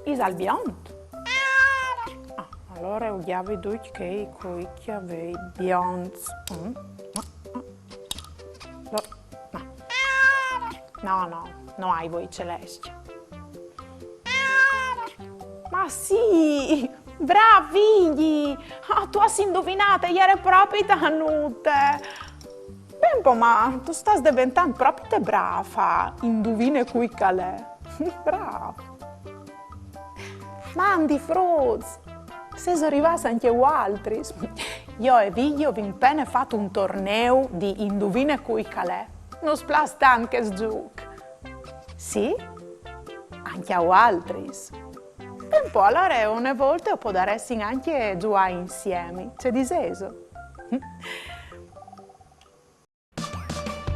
Is al biont? Allora ugiavi duc che coi chiavei bionts. No hai voi celesti. Ma sì, bravi! Tu hai indovinato, ieri proprio tanute. Ben po', ma tu stai diventando proprio brava, indovine qui calè. Brava. Mandi fruz, se sono arrivati anche altri. Io e Viglio abbiamo appena fatto un torneo di indovine qui calè. Non splas tanto che sgiuc. Sì? Anche a altri. Un po' allora una volta può darsi anche giocare insieme. C'è diseso?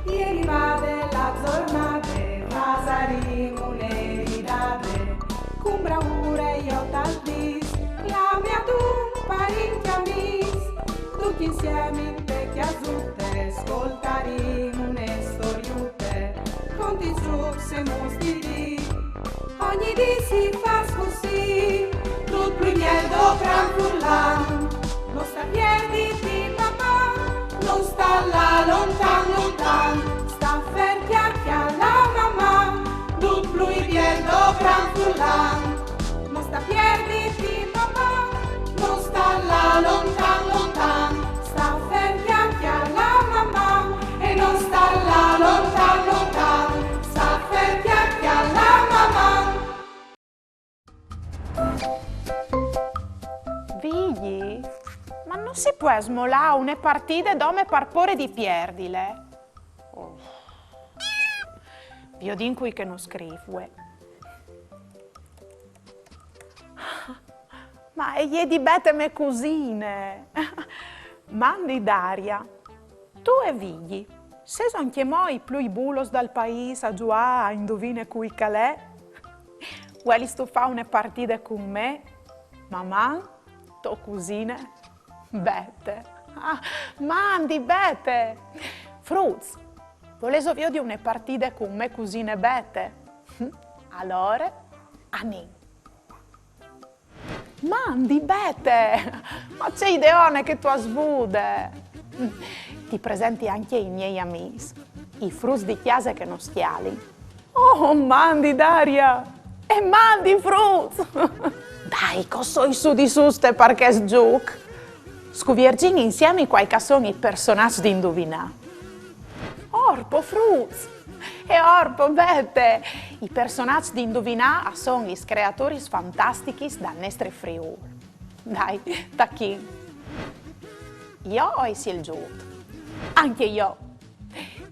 Ieri vade la giornata, pasaremo le ridate, con bravura io t'aldis, la mia tu parecchi amici, tutti insieme in vecchia zutte, ascoltaremo une storiute, conti su se mostri, ogni dì si fa così, tutto primier do franfurlan, non sta piedi di papà, non sta là lontan, sta fer chiacchia la mamma, tutto primier do franfurlan, non sta piedi di papà, non sta là lontan, sta fer chiacchia la mamma, e non sta là lontan, sta fer chiacchia la mamma. Vigli? Ma non si può smolare una partita dove per pore di perdile? Oh. Io dico che non scrivo. Ma e gli di bete me cusine? Mandi Daria, tu e Vigli, se sono anche moi più bulos dal paese a giocare a indovine cui calè, vuoi sto fa una partita con me, mamma, to cusine? Bete. Mandi, bete. Fruz, volevo io di una partita con me cusine bete? Allora, Ani. Mandi, bete. Ma c'è ideone che tu svude. Ti presenti anche i miei amici, i Fruz di chiesa che non stiali. Oh, mandi, Daria. E mandi, Fruz. Dai, cosa su di suste perché sgiuc? Scuviergin insieme quali sono i personaggi di indovinare. Orpo, Fruz! E Orpo, bete! I personaggi di indovinare sono i creatori fantastici da nostre Friuli. Dai, tacchi. Io ho il giusto. Anche io.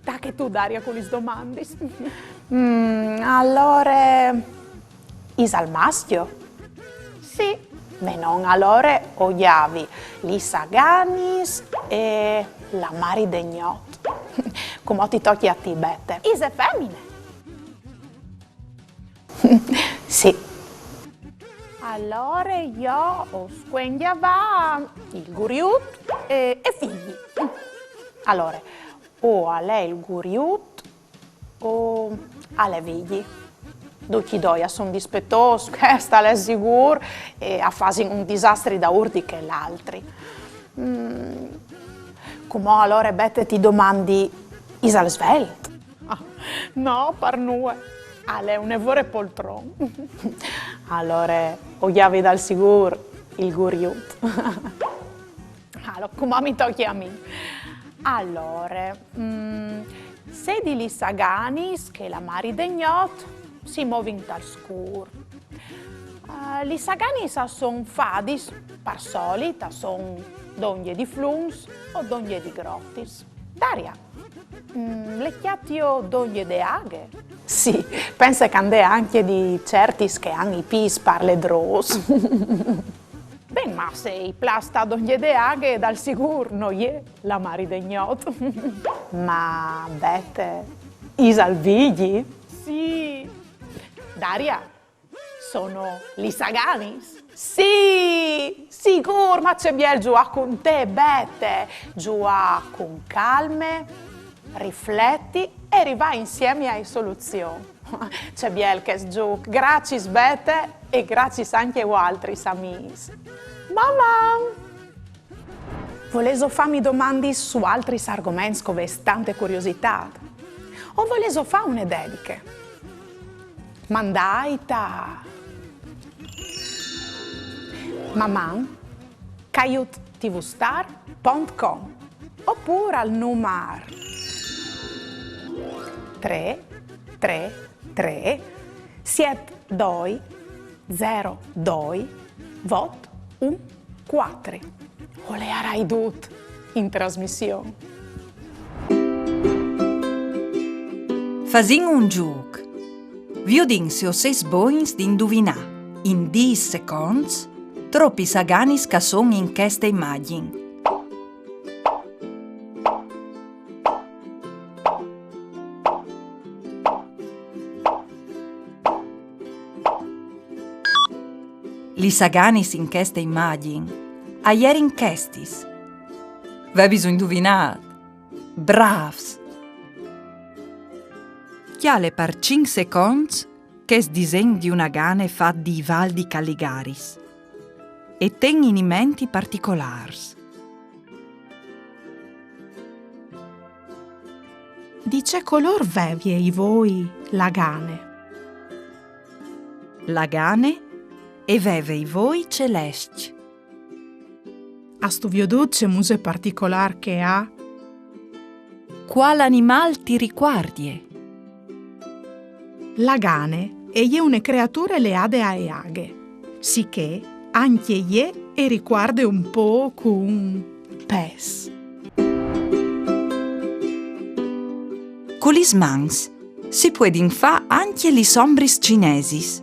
Da che tu, Daria, con le domande. Allora, is al maschio? Sì. Ma non allora odiavi li Saganis e la Mari Degnot. Come ti tocchi a ti, bete? Is femmine? Sì. Allora io ho squendiava il guriut e figli. Allora, o a lei il guriut o alle figli. Tutti due sono dispettosi, questa è sicuro, e a fare un disastro da urti che l'altri. Come allora, Bette, ti domandi, Isal svelt? No, per noi. È un evore poltron. Allora, ogliavi dal sicuro il guriut. Allora, come mi tocchi a me? Allora, se di li Saganis che la Mari Degnot, si muove in tal scuro. Li Saganis sono fadis, per solita, sono donne di fluns o donne di grottis. Daria, le chiattio donne de aghe? Sì, pensa che ande anche di certis che hanno i pis per le dros. Ben, ma se i plasta donne de aghe dal sicuro non è la Mari Degnot. Ma bete, isal vigli? Sì. Daria, sono li Saganis? Sì, sicuro, ma c'è bien giù con te, bete. Giù con calme, rifletti e rivai insieme alle soluzioni. C'è bielches giù, grazie bete e grazie anche a altri amici. Mamma! Volevo farmi domande su altri argomenti con tante curiosità? O volevo fare una dediche? Mandaita! Mamma, caiutvstar.com oppure al numero 333 72 02 vot 14. O le arai dut in trasmissione. Fasin un giuc. Viodin se o ses boins di induvina. In 10 secondi, troppi saganis che son in questa immagine. Li saganis in questa immagine. A ieri in questis. Ve bisogna indovinare. Bravs. Chiale per 5 secondi che es disegno di una gane fa di Val di Calligaris. E ten inimenti particolari. Di che color vevie i voi la gane? La gane e veve i voi celesti. A stu viodut c'è muse particolar che ha? Qual animal ti ricordi? La gane è una creatura leade a eaghe, sicché anche ie e riguarda un po' con pes. Con gli smans si può fa anche gli sombris cinesis.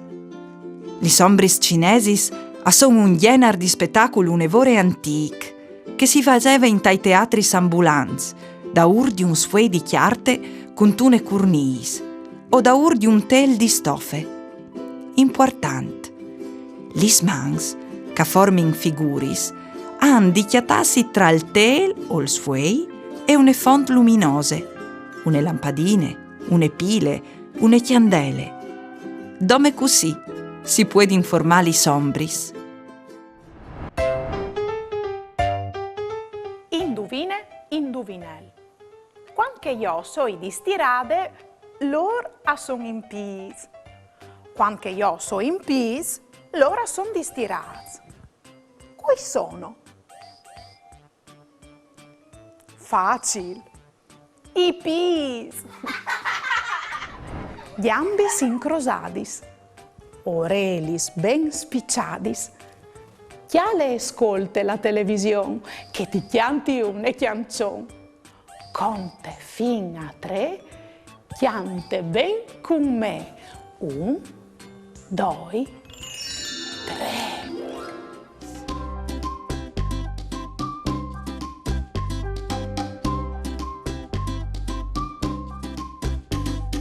Gli sombris cinesis sono un genere di spettacolo unevore antico che si faceva in tai teatri ambulanti, da ur di un sfue di chiarte con tune cornis o da ur di un tel di stoffe. Importante, gli smans, che formano figuris, hanno di chiatassi tra il tel o il sfue e une font luminose, une lampadine, une pile, une chiandele. Dome così si può informare i sombris. Induvine, induvinel. Quando io so di stirade, loro sono in pis. Quando io so in pis, loro sono di stirati. Qui sono? Facile. I pis. Gambis incrosadis. Orelis ben spicciadis. Chiale ascolte la televisione, che ti chianti un e chiancion. Conte fin a 3, chiante ben con me. 1, 2, 3.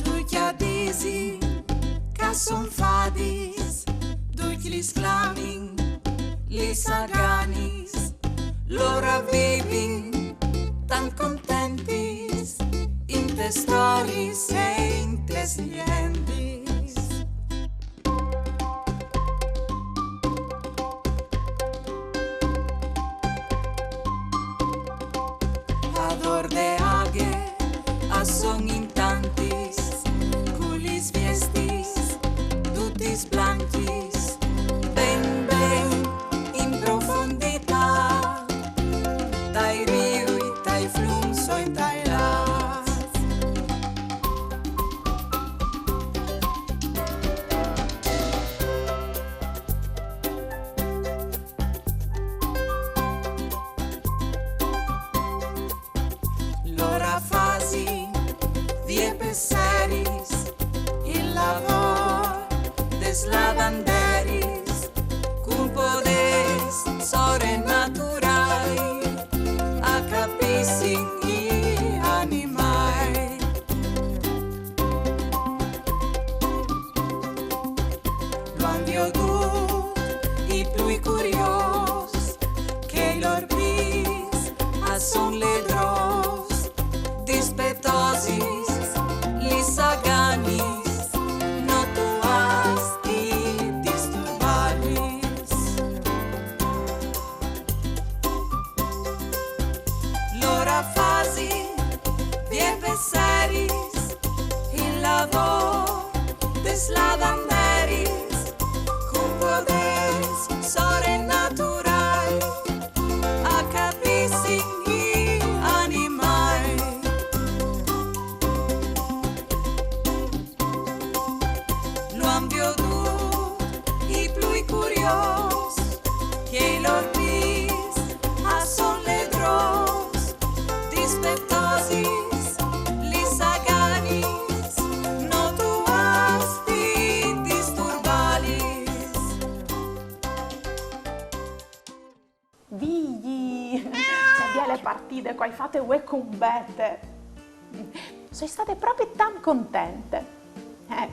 Tu chiadisi, che son fadis, duc li sclamin, li saganis, lora vivin, tan contentis, in te storis e in te sliendis. Ador de aghe, a son in tantis, culis viestis, dutis blanquis, ben in profondità, dai riui, dai flumso in dai las. L'ora fasi, vie pesseris, il lavor des lavanderis, cum podes sore naturai, a capissin i animai. Luan viodut i plui curios, che lor pis a son ledros, dispetor lavoro des lavanderis, cum podes sore naturai, a capissin i animai. Lo han viodut i plui curios, che lor vis a son ledros, dispettosis, lis aganis, notuasti disturbalis. Vigli, via le partite, qua fate ue combette. Sono state proprio tan contente.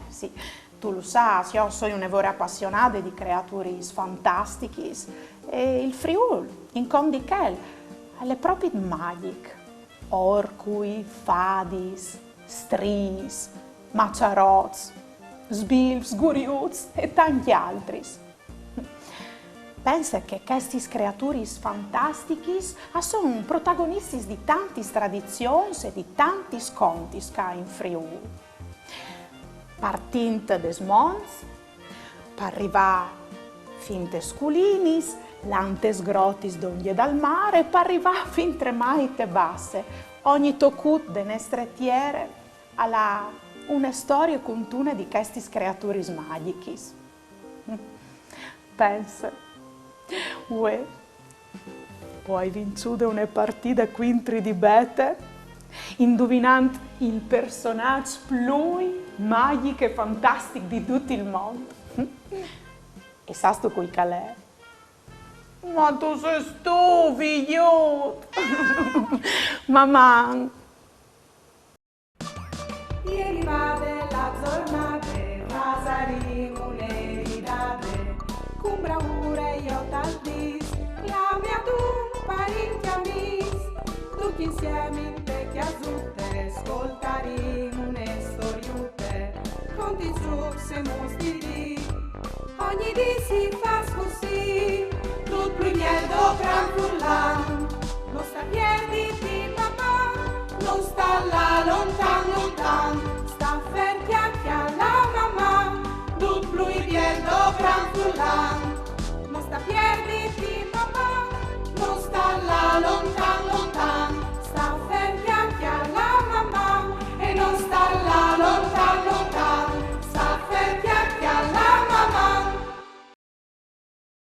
Sì, tu lo sai, io sono un'evore appassionata di creature fantastiche e il Friul, in condichel, è proprio magic. Orcui, fadis, stris, maciarots, sbilfs, guriuts e tanti altri. Pensa che queste creature fantastiche sono protagonisti di tante tradizioni e di tanti sconti che in Friul. Partint des Mons, per arrivare fin te Sculinis, l'antes grotis d'oglie dal mare, per arrivare fin Tremaite basse. Ogni toccut de nestrettiere ha una storia contuna di queste creature magiche. Pensa, uè, poi vinciuto una partita quintri di bete, indovinando il personaggio più magico e fantastico di tutto il mondo. E sa sto quel calè? Ma tu sei tu, figliotto! Mamma! Ieri va della giornate, Vasaringo le ridate, con bravura io t'aldis, la mia tu parenti amis, tutti insieme in te chiasutte, ascoltaremo une storiute, conti su se mostri, ogni di si fa così, tutto primiero gran fullan, non sta piedi di mamma, non sta là lontan lontan.